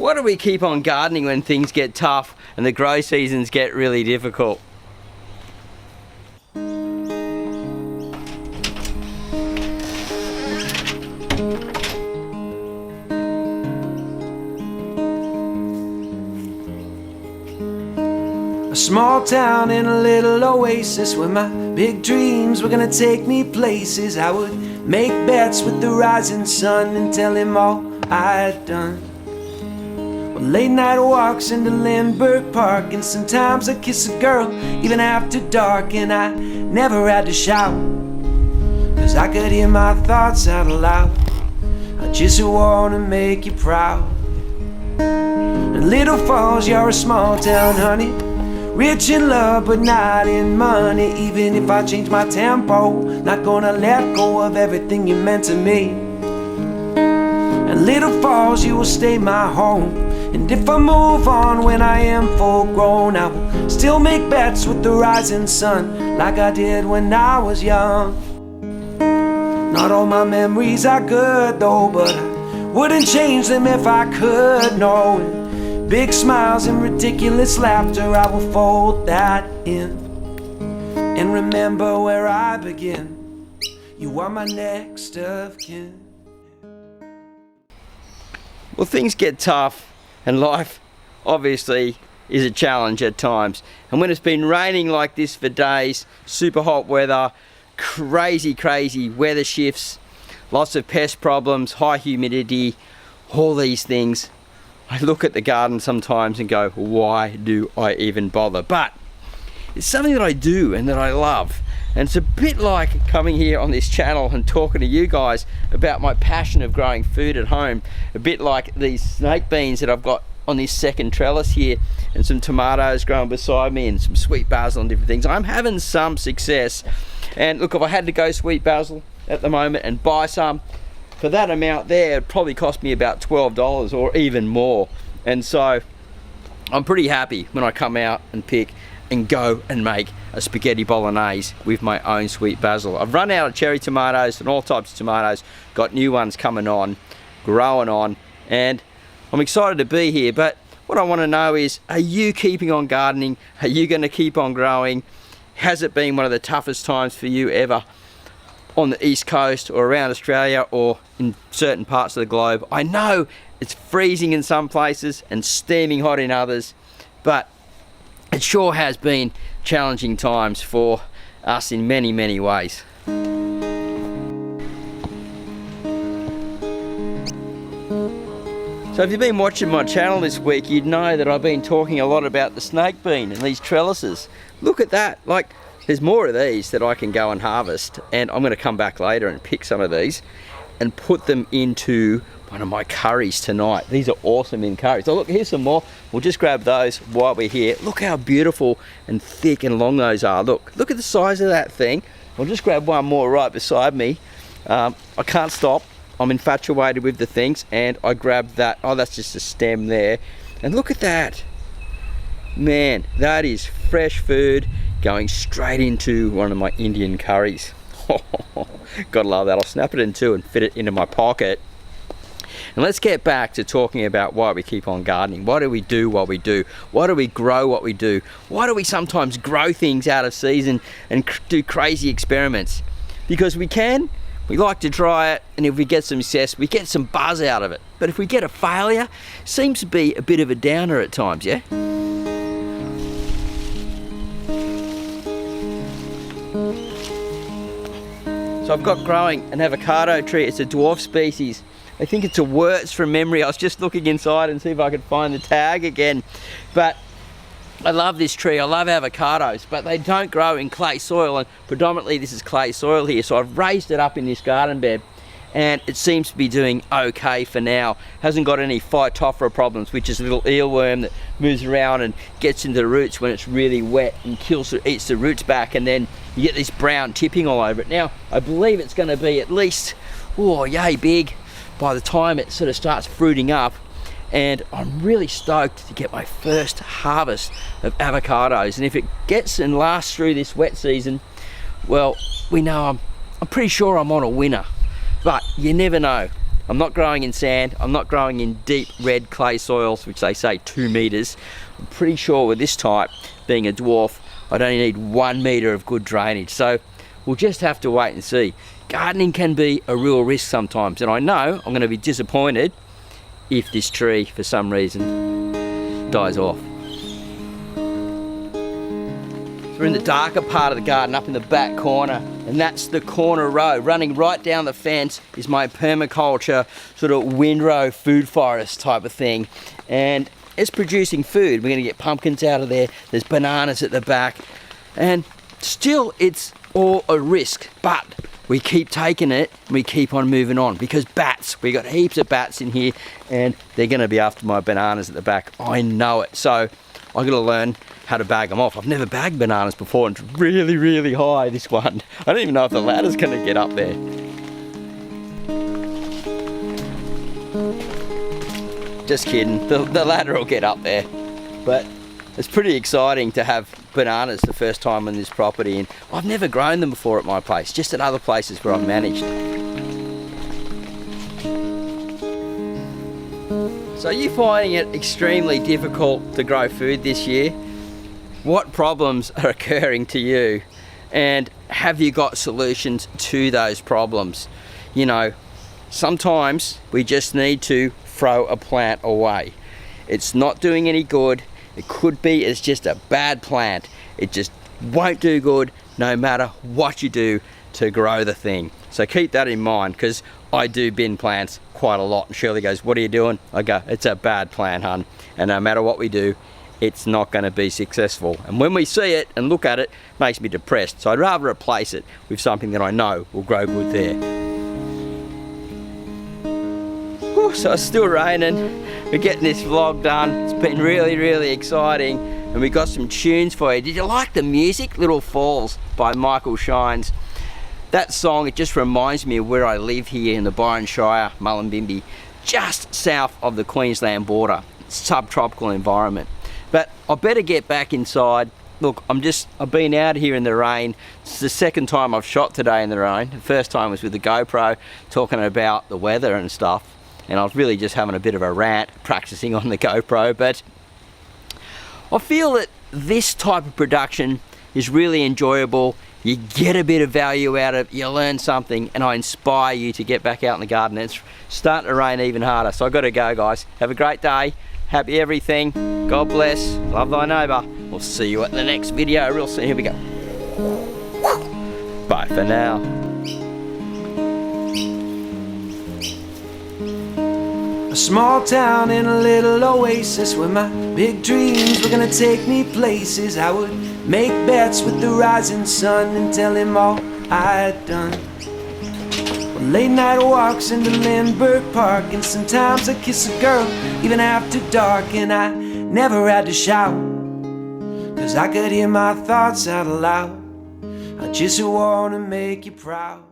Why do we keep on gardening when things get tough and the grow seasons get really difficult? A small town in a little oasis where my big dreams were gonna take me places. I would make bets with the rising sun and tell him all I'd done. Well, late night walks into Lindbergh Park, and sometimes I'd kiss a girl even after dark. And I never had to shout, 'cause I could hear my thoughts out loud. I just wanna make you proud. And Little Falls, you're a small town, honey, rich in love but not in money. Even if I change my tempo, not gonna let go of everything you meant to me. And Little Falls, you will stay my home. And if I move on when I am full grown, I will still make bets with the rising sun, like I did when I was young. Not all my memories are good though, but I wouldn't change them if I could, no. Big smiles and ridiculous laughter, I will fold that in and remember where I begin. You are my next of kin. Well, things get tough and life obviously is a challenge at times. And when it's been raining like this for days, super hot weather, crazy weather shifts, lots of pest problems, high humidity, all these things, I look at the garden sometimes and go, why do I even bother? But it's something that I do and that I love. And it's a bit like coming here on this channel and talking to you guys about my passion of growing food at home. A bit like these snake beans that I've got on this second trellis here, and some tomatoes growing beside me, and some sweet basil and different things. I'm having some success. And look, if I had to go sweet basil at the moment and buy some, for that amount there, it'd probably cost me about $12 or even more. And so I'm pretty happy when I come out and pick and go and make a spaghetti bolognese with my own sweet basil. I've run out of cherry tomatoes and all types of tomatoes, got new ones coming on, growing on, and I'm excited to be here. But what I want to know is, are you keeping on gardening? Are you going to keep on growing? Has it been one of the toughest times for you ever on the East Coast or around Australia or in certain parts of the globe? I know it's freezing in some places and steaming hot in others, but it sure has been challenging times for us in many ways. So if you've been watching my channel this week, you'd know that I've been talking a lot about the snake bean and these trellises. Look at that, like there's more of these that I can go and harvest, and I'm going to come back later and pick some of these and put them into one of my curries tonight. These are awesome in curries. Oh look, here's some more. We'll just grab those while we're here. Look how beautiful and thick and long those are. Look at the size of that thing. I'll just grab one more right beside me. I can't stop. I'm infatuated with the things, and I grabbed that. Oh, that's just a stem there. And look at that. Man, that is fresh food going straight into one of my Indian curries. Gotta love that. I'll snap it in two and fit it into my pocket. And let's get back to talking about why we keep on gardening. Why do we do what we do? Why do we grow what we do? Why do we sometimes grow things out of season and do crazy experiments? Because we can. We like to try it, and if we get some success, we get some buzz out of it. But if we get a failure, it seems to be a bit of a downer at times, yeah? So I've got growing an avocado tree. It's a dwarf species. I think it's a Wirtz from memory. I was just looking inside and see if I could find the tag again. But I love this tree. I love avocados, but they don't grow in clay soil, and predominantly this is clay soil here. So I've raised it up in this garden bed, and it seems to be doing okay for now. Hasn't got any phytophthora problems, which is a little eelworm that moves around and gets into the roots when it's really wet and eats the roots back, and then you get this brown tipping all over it. Now, I believe it's going to be at least, oh, yay big by the time it sort of starts fruiting up, and I'm really stoked to get my first harvest of avocados. And if it gets and lasts through this wet season, well, we know I'm pretty sure I'm on a winner, but you never know. I'm not growing in sand, I'm not growing in deep red clay soils, which they say 2 meters. I'm pretty sure with this type, being a dwarf, I'd only need 1 meter of good drainage. So we'll just have to wait and see. Gardening can be a real risk sometimes, and I know I'm going to be disappointed if this tree, for some reason, dies off. We're in the darker part of the garden, up in the back corner, and that's the corner row. Running right down the fence is my permaculture sort of windrow food forest type of thing, and it's producing food. We're going to get pumpkins out of there. There's bananas at the back, and still it's all a risk, but we keep taking it and we keep on moving on, because bats, we got heaps of bats in here and they're going to be after my bananas at the back. I know it. So I've got to learn how to bag them off. I've never bagged bananas before, and it's really, really high, this one. I don't even know if the ladder's going to get up there. Just kidding, the ladder will get up there. But it's pretty exciting to have bananas the first time on this property, and I've never grown them before at my place, just at other places where I've managed. So are you finding it extremely difficult to grow food this year? What problems are occurring to you, and have you got solutions to those problems? You know, sometimes we just need to throw a plant away. It's not doing any good. It could be it's just a bad plant. It just won't do good no matter what you do to grow the thing. So keep that in mind, because I do bin plants quite a lot. And Shirley goes, "What are you doing?" I go, "It's a bad plant, hun. And no matter what we do, it's not going to be successful." And when we see it and look at it, it makes me depressed. So I'd rather replace it with something that I know will grow good there. Whew, so it's still raining. We're getting this vlog done. It's been really, really exciting. And we got some tunes for you. Did you like the music? Little Falls by Michael Shines. That song, it just reminds me of where I live here in the Byron Shire, Mullumbimby, just south of the Queensland border. Subtropical environment. But I better get back inside. Look, I've been out here in the rain. It's the second time I've shot today in the rain. The first time was with the GoPro, talking about the weather and stuff. And I was really just having a bit of a rant, practicing on the GoPro. But I feel that this type of production is really enjoyable. You get a bit of value out of it, you learn something, and I inspire you to get back out in the garden. It's starting to rain even harder, so I've got to go, guys. Have a great day. Happy everything. God bless. Love thy neighbour. We'll see you at the next video real soon. Here we go. Bye for now. A small town in a little oasis where my big dreams were gonna take me places. I would make bets with the rising sun and tell him all I'd done. Well, late night walks into Lindbergh Park, and sometimes I kiss a girl even after dark. And I never had to shout, 'cause I could hear my thoughts out loud. I just wanna make you proud.